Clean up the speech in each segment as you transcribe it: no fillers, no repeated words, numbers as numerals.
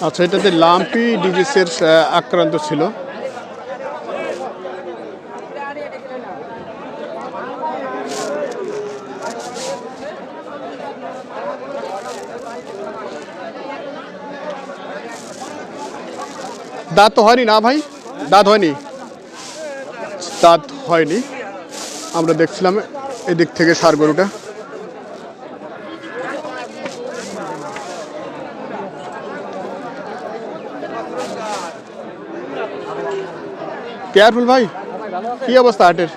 আচ্ছা, এটাতে লাম্পি ডিজিজের আক্রান্ত ছিল। দাঁত তো হয়নি না ভাই? দাঁত হয়নি, দাঁত হয়নি। আমরা দেখছিলাম এদিক থেকে ষাঁড় গরুটা। কেয়ারফুল ভাই, কি অবস্থা হাটের?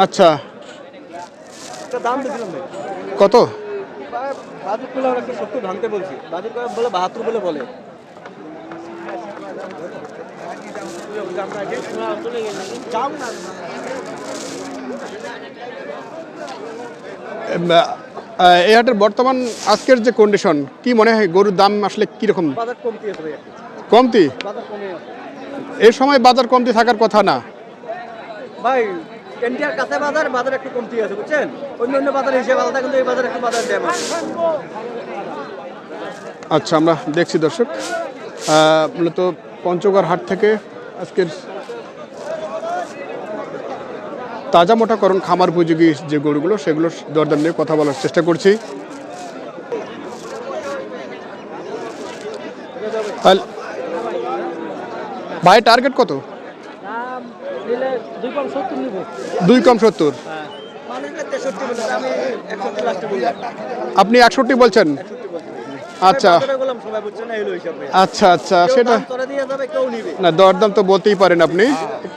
আচ্ছা, কত? এই হাটের বর্তমান আজকের যে কন্ডিশন, কি মনে হয় গরুর দাম আসলে কিরকম? কমতি? এই সময় বাজার কমতি থাকার কথা না ভাই। ইন্ডিয়ার কাছে বাজার একটু কমতি আছে, বুঝছেন? অন্য বাজার হিসেবে আলাদা, কিন্তু এই বাজার একটু বাজার ড্যাম আছে। আচ্ছা, আমরা দেখছি দর্শক, মূলত পঞ্চগড় হাট থেকে আজকের তাজা মোটাকরণ খামার উপযোগী যে গরুগুলো, সেগুলোর দরদাম নিয়ে কথা বলার চেষ্টা করছি। ভাই টার্গেট কত? 2 কম 70। আপনি 61 বলছেন? আচ্ছা আচ্ছা আচ্ছা, সেটা না, দরদাম তো বলতেই পারেন আপনি।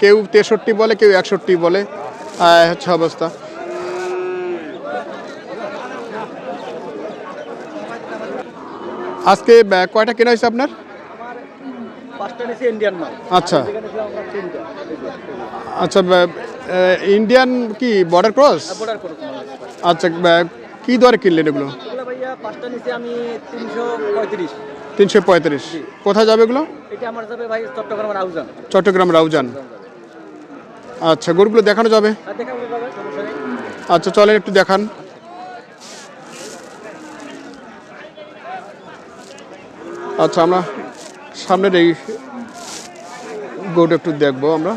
কেউ 63 বলে, কেউ 61 বলে, হচ্ছে অবস্থা। আজকে কয়টা কেনা হয়েছে আপনার? আচ্ছা আচ্ছা, ইন্ডিয়ান কি বর্ডার ক্রস? আচ্ছা, কি দরে কিনলেন এগুলো? 335। কোথায় যাবে এগুলো? চট্টগ্রাম রাউজান। আচ্ছা, গরুগুলো দেখানো যাবে? আচ্ছা, চলেন একটু দেখান। আচ্ছা, আমরা সামনের এই গরুটা একটু দেখবো আমরা।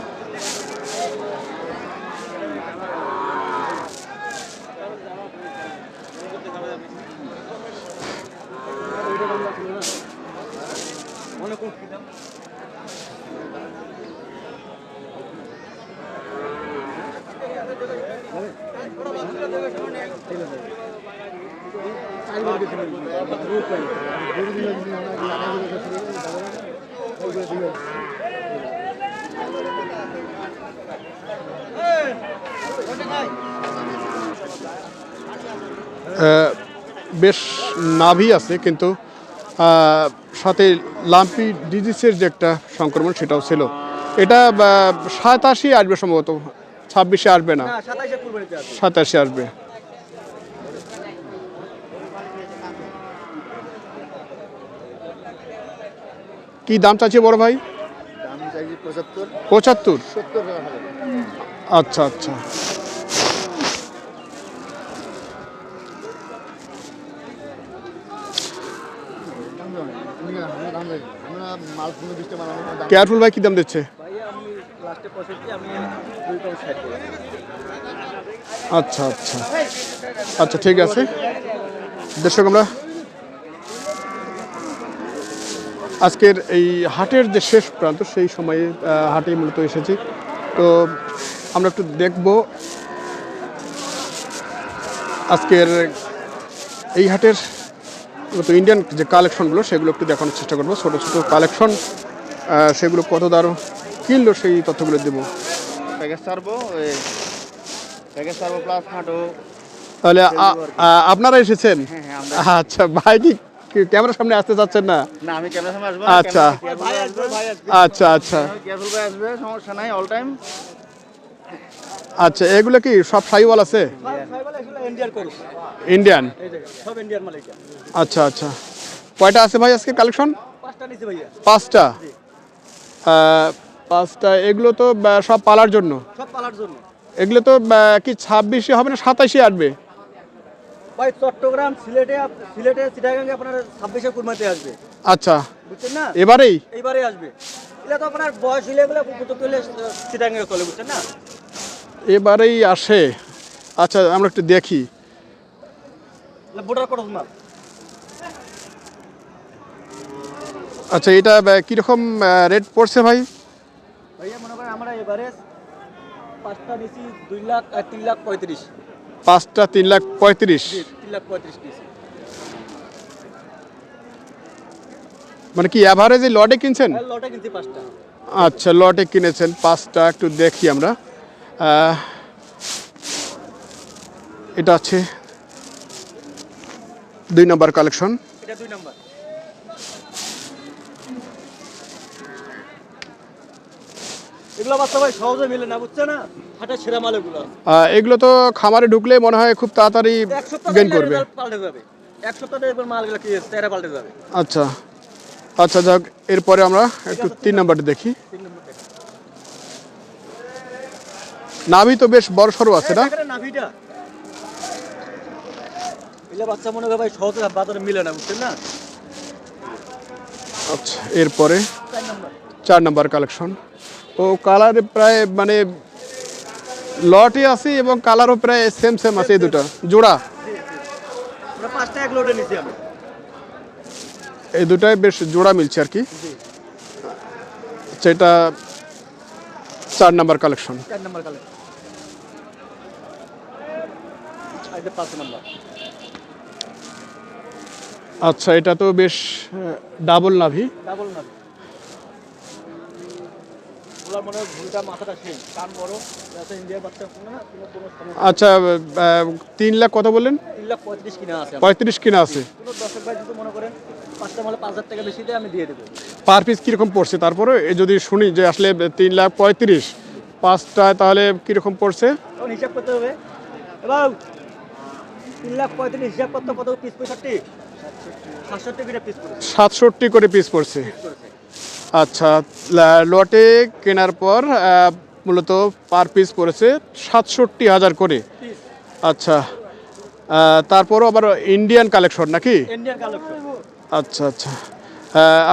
বেশ নাভি আছে, কিন্তু সাথে লাম্পি ডিজিজের যে একটা সংক্রমণ, সেটাও ছিল। এটা 87 আসবে সম্ভবত, 26-এ আসবে না, 27-এ আসবে। কি দাম চাইছে বড় ভাই? 75। আচ্ছা আচ্ছা, কেয়ারফুল ভাই কি দাম দিচ্ছে? আচ্ছা আচ্ছা আচ্ছা, ঠিক আছে দর্শক, আমরা আজকের এই হাটের যে শেষ প্রান্ত, সেই সময়ে হাটে মূলত এসেছি। তো আমরা একটু দেখব আজকের এই হাটের মতো ইন্ডিয়ান যে কালেকশনগুলো, সেগুলো একটু দেখানোর চেষ্টা করবো। ছোটো ছোটো কালেকশন, সেগুলো কত দর কিনলো সেই তথ্যগুলো দেবো। তাহলে আপনারা এসেছেন? আচ্ছা, ভাই কি ক্যামেরার সামনে আসতে চাচ্ছেন না? আমি ক্যামেরার সামনে আসবো। আচ্ছা আচ্ছা আচ্ছা সমস্যা নাই, অল টাইম। আচ্ছা, এগুলো কি সব সাইওয়াল আছে? ইন্ডিয়ান। আচ্ছা আচ্ছা, কয়টা আছে ভাই আজকে কালেকশন? 5টা। 5টা। এগুলো তো সব পালার জন্য? এগুলো তো কি 26-এ হবে না 27-এ আসবে? ভাই চট্টগ্রাম সিলেটে চিটাগাঙ্গে আপনার 26-এ কুরবানিতে আসবে, আচ্ছা, বুঝছেন না? এবারেই? এইবারে আসবে। এটা তো আপনার বয়স হলে এগুলো উপযুক্ত হলে চিটাগাঙ্গে চলে, বুঝছেন না? এবারেই আসে। আচ্ছা, আমরা একটু দেখি। বোর্ডার করস মাল। আচ্ছা, এটা কীরকম রেট পড়ছে ভাই? ভাইয়া মনে করেন আমরা এবারে 5টা নিছি 3,35,000। 5টা 3,35,000। 3,35,000 নিছি। মানে কি অ্যাভারেজে লটে কিনছেন? লটে কিনছি 5টা। আচ্ছা, লটে কিনেছেন 5টা। একটু দেখি আমরা। এটা আছে 2 নম্বর কালেকশন। এটা 2 নাম্বার। এগুলো বাচ্চা ভাই সহজে মিলে না, বুঝছে না? হাটে সেরা মাল এগুলো। এগুলো তো খামারে ঢুকলে মনে হয় খুব তাড়াতাড়ি এক সপ্তাহ গেইন করবে। পাল্টে যাবে। এক সপ্তাহে এবার মালগুলো কি তেরা পাল্টে যাবে। আচ্ছা আচ্ছা, যাক, এরপরে আমরা একটু 3 নম্বরটা দেখি। 3 নম্বর থেকে। নাভি তো বেশ বড় সড়ো আছে না? এখানে নাভিটা। এগুলো বাচ্চা মনে করে ভাই সহজে বাজারে মিলে না, বুঝছেন না? আচ্ছা, এরপরে 4 নম্বর। 4 নম্বর কালেকশন। ও কালারে প্রায় মানে লটে আছে এবং কালারও প্রায় সেম সেম আছে, এই দুটো জোড়া। আমরা 5টা এক লোডে নিছি আমি। এই দুটাই বেশ জোড়া মিলছে আর কি। জি। আচ্ছা, এটা 4 নম্বর কালেকশন। 4 নম্বর কালে। এটা 5 নম্বর। আচ্ছা, এটা তো বেশ ডাবল নাভি। ডাবল না। ওলা মনে হয় ভুলটা মাথাটা সেই কান বড়, যাতে ইন্ডিয়ার বাচ্চা কোনো না কোনো সমস্যা। আচ্ছা, 3 লাখ কত বললেন? 3,35,000 কিনা আছে। 35 কিনা আছে। কোনো দর্শক ভাই যদি মনে করেন 5টা মালে 5,000 টাকা বেশি দিয়ে আমি দিয়ে দেবো। পার পিস কীরকম পড়ছে তারপরে যদি শুনি যে আসলে 3,35,000 5টায়, তাহলে কীরকম পড়ছে? তখন হিসাব করতে হবে। এবার 3,35,000 হিসাব করতে কত পিস? 65, 67 করে পিস পড়েছে। 67 করে পিস পড়ছে। আচ্ছা, লটে কেনার পর মূলত পার পিস পড়েছে 67,000 করে। পিস আচ্ছা, তারপরও আবার ইন্ডিয়ান কালেকশন নাকি? Indian collection. আচ্ছা আচ্ছা,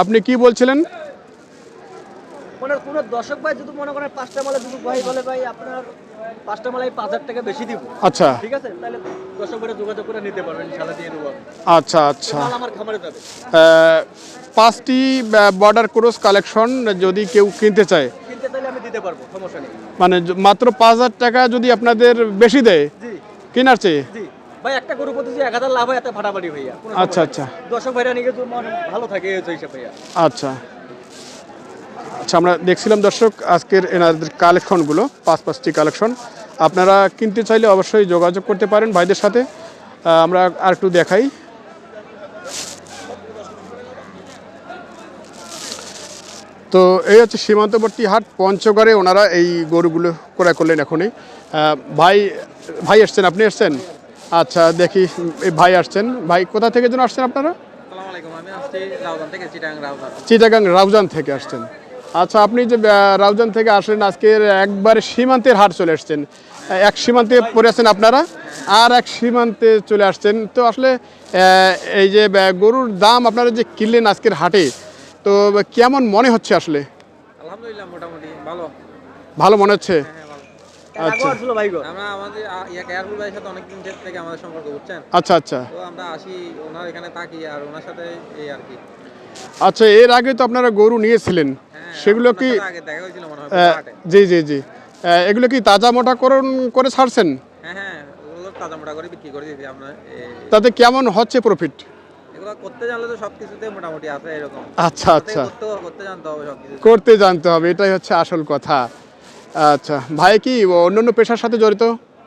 আপনি কি বলছিলেন? মানে কোনো দর্শক ভাই যদি মনে করেন 5টা মালে যদি ভাই বলে ভাই আপনার 5টা মালে 5,000 টাকা বেশি দিব, আচ্ছা ঠিক আছে? তাহলে দর্শক ভাইরা যোগাযোগ করে নিতে পারবেন, ইনশাআল্লাহ দিয়ে দেবো আমি। আচ্ছা আচ্ছা, মাল আমার খামারে যাবে। 5টি বর্ডার ক্রস কালেকশন যদি কেউ কিনতে চায়, কিনতে চাইলে আমি দিতে পারবো, সমস্যা নেই। মানে মাত্র 5,000 টাকা যদি আপনাদের বেশি দেয় জি কেনার চেয়ে? জি ভাই, একটা গরু প্রতি যে 1,000 লাভ হয়, এত ফাটাফাটি ভাইয়া। কোনো আচ্ছা সমস্যা নেই। আচ্ছা দর্শক ভাইরা নিয়ে যদি মন ভালো থাকে এই হিসাব ভাইয়া। আচ্ছা আচ্ছা, আমরা দেখছিলাম দর্শক আজকের এনাদের কালেকশনগুলো, 5টি কালেকশন। আপনারা কিনতে চাইলে অবশ্যই যোগাযোগ করতে পারেন ভাইদের সাথে। আমরা আর একটু দেখাই। তো এই হচ্ছে সীমান্তবর্তী হাট পঞ্চগড়ে, ওনারা এই গরুগুলো ক্রয় করলেন এখনই। ভাই ভাই আসছেন, আপনি আসছেন? আচ্ছা, দেখি এই ভাই আসছেন। ভাই কোথা থেকে যেন আসছেন আপনারা? আসসালামু আলাইকুম, আমি আসছি রাউজান থেকে, চিটাগাং রাউজান। চিটাগাং রাউজান থেকে আসছেন। আচ্ছা, আপনি যে রাউজান থেকে আসলেন, আজকের একবারে সীমান্তের হাট চলে আসছেন। এক সীমান্তে পড়ে আছেন আপনারা, আর এক সীমান্তে চলে আসছেন। তো আসলে এই যে গরুর দাম আপনারা যে কিনলেন আজকের হাটে, তো কেমন মনে হচ্ছে আসলে? আলহামদুলিল্লাহ, মোটামুটি ভালো। ভালো মনে হচ্ছে? হ্যাঁ, ভালো। আচ্ছা আসলো ভাই গো। আমরা আমাদের এয়ারপুল ভাইয়ের সাথে অনেকদিন থেকে আমাদের সম্পর্ক, বুঝছেন? আচ্ছা আচ্ছা তো আমরা আসি ওনার এখানে থাকি, আর ওনার সাথে এই আর কি। আচ্ছা, এর আগে তো আপনারা গরু নিয়েছিলেন, হ্যাঁ, সেগুলো আপনার কি? সাথে আগে দেখা হয়েছিল মনে হয় হাটে। জি জি জি, এগুলো কি তাজা মোটাকরণ করে ছাড়ছেন? হ্যাঁ হ্যাঁ, ওগুলো তাজা মোটা করে বিক্রি করে দিয়েছি আমরা। তাতে কেমন হচ্ছে প্রফিট? এগুলো করতে জানলে তো সব কিছুতে মোটামুটি আছে এরকম। আচ্ছা আচ্ছা, করতে জানতে হবে সব কিছু। করতে জানতে হবে, এটাই হচ্ছে আসল কথা। আচ্ছা, ভাই কি অন্যান্য পেশার সাথে জড়িত?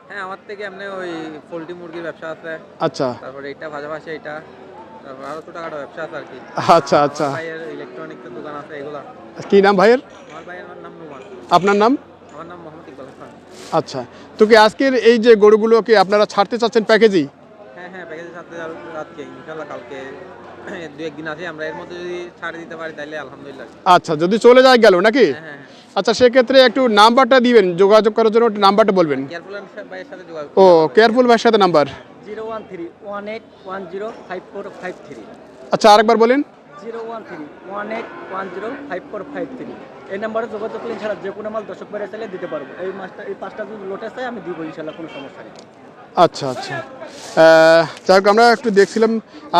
হ্যাঁ, আমার থেকে এমনি ওই পোল্ট্রি মুরগির ব্যবসা আছে, আচ্ছা তারপরে এটা ভাজাভাজি, এটা তারপর আরো ছোটখাটো ব্যবসা আছে আর কি। আচ্ছা আচ্ছা, আমার ভাইয়ের ইলেকট্রনিক্সের দোকান আছে, এগুলা। কি নাম ভাইয়ের? আমার ভাইয়ের নাম নুমান। আপনার নাম? আমার নাম মোহাম্মদ ইকবাল হাসান। আচ্ছা, তো কি আজকের এই যে গরুগুলোকে আপনারা ছাড়তে চাচ্ছেন প্যাকেজই? হ্যাঁ হ্যাঁ, প্যাকেজের সাথে রাতকে ইনশাল্লাহ কালকে 2-1 দিন আছে, আমরা এর মধ্যে যদি ছাড়ে দিতে পারি তাহলে আলহামদুলিল্লাহ। আচ্ছা, যদি চলে যায় গেল নাকি? হ্যাঁ হ্যাঁ, আচ্ছা, সেক্ষেত্রে একটু নাম্বারটা দিবেন যোগাযোগ করার জন্য, একটু নাম্বারটা বলবেন। কেয়ারফুল ভাইয়ের সাথে যোগাযোগ ও, কেয়ারফুল ভাইয়ের সাথে নাম্বার? 01318105453। আচ্ছা আরেকবার বলেন। 01318105453। এই নাম্বারে যোগাযোগ করলে ইনশাআল্লাহ যে কোনো মাল দর্শক বাইরে চাইলে দিতে পারবো। এই মাছটা এই 5টা যদি লোটে চাই আমি দিব ইনশাআল্লাহ, কোনো সমস্যা নেই। আচ্ছা আচ্ছা, যাই হোক আমরা একটু দেখছিলাম।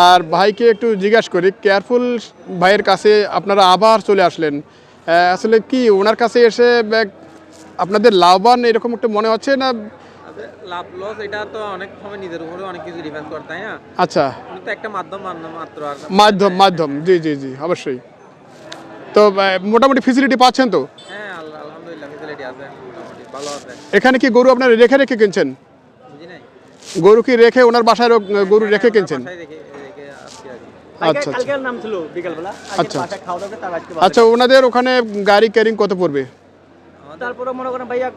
আর ভাইকে একটু জিজ্ঞাসা করি, কেয়ারফুল ভাইয়ের কাছে আপনারা আবার চলে আসলেন, আসলে কি ওনার কাছে এসে আপনাদের লাভবান এরকম একটু মনে হচ্ছে না? লাভ লস এটা তো অনেক সময় নিজের উপরে অনেক কিছু ডিপেন্ড করে, তাই না? আচ্ছা, উনি তো একটা মাধ্যম মাত্র। আর মাধ্যম, জি জি জি, অবশ্যই। তো মোটামুটি ফেসিলিটি পাচ্ছেন তো? হ্যাঁ, আলহামদুলিল্লাহ ফ্যাসিলিটি আছে, মোটামুটি ভালো আছে। এখানে কি গরু আপনার রেখে রেখে কিনছেন? বুঝি নাই। গরু কি রেখে ওনার বাসায় গরু রেখে কিনছেন? বাসায় রেখে আসছি আর কি। আচ্ছা আচ্ছা কালকের নাম ছিল বিকালবেলা, আজকে আচ্ছা। বাসায় খাওয়া দাওয়া করে তার আজকে আচ্ছা, ওনাদের ওখানে গাড়ি ক্যারিং কত পড়বে? তারপরে মনে করেন ভাইয়া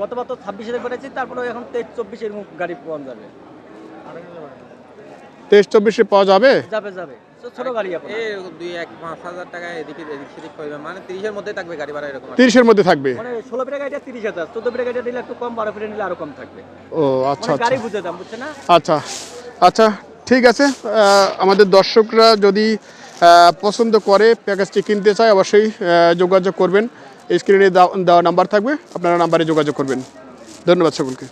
গতবার তো 26-এ করেছি, তারপরে এখন 23-24 এরকম গাড়ি পাওয়া যাবে। 23-24 পাওয়া যাবে? যাবে যাবে, ছোট গাড়ি আপনার। এই 2-5,000 টাকা এদিক সেদিক করবে, মানে 30-এর মধ্যে থাকবে গাড়ি ভাড়া এরকম আর কি। 30-এর মধ্যে থাকবে? মানে 16 ফিটের গাড়িটা 30,000, 14 ফিটের গাড়িটা নিলে একটু কম, 12 ফিটের নিলে আরো কম থাকবে। ও আচ্ছা মানে আচ্ছা গাড়ি বুঝে দাম, বুঝছে না? আচ্ছা আচ্ছা, ঠিক আছে। আমাদের দর্শকরা যদি পছন্দ করে প্যাকেজটি কিনতে চায়, অবশ্যই যোগাযোগ করবেন। স্ক্রিনে দেওয়া নাম্বার থাকবে, আপনারা নাম্বারে যোগাযোগ করবেন। ধন্যবাদ সকলকে।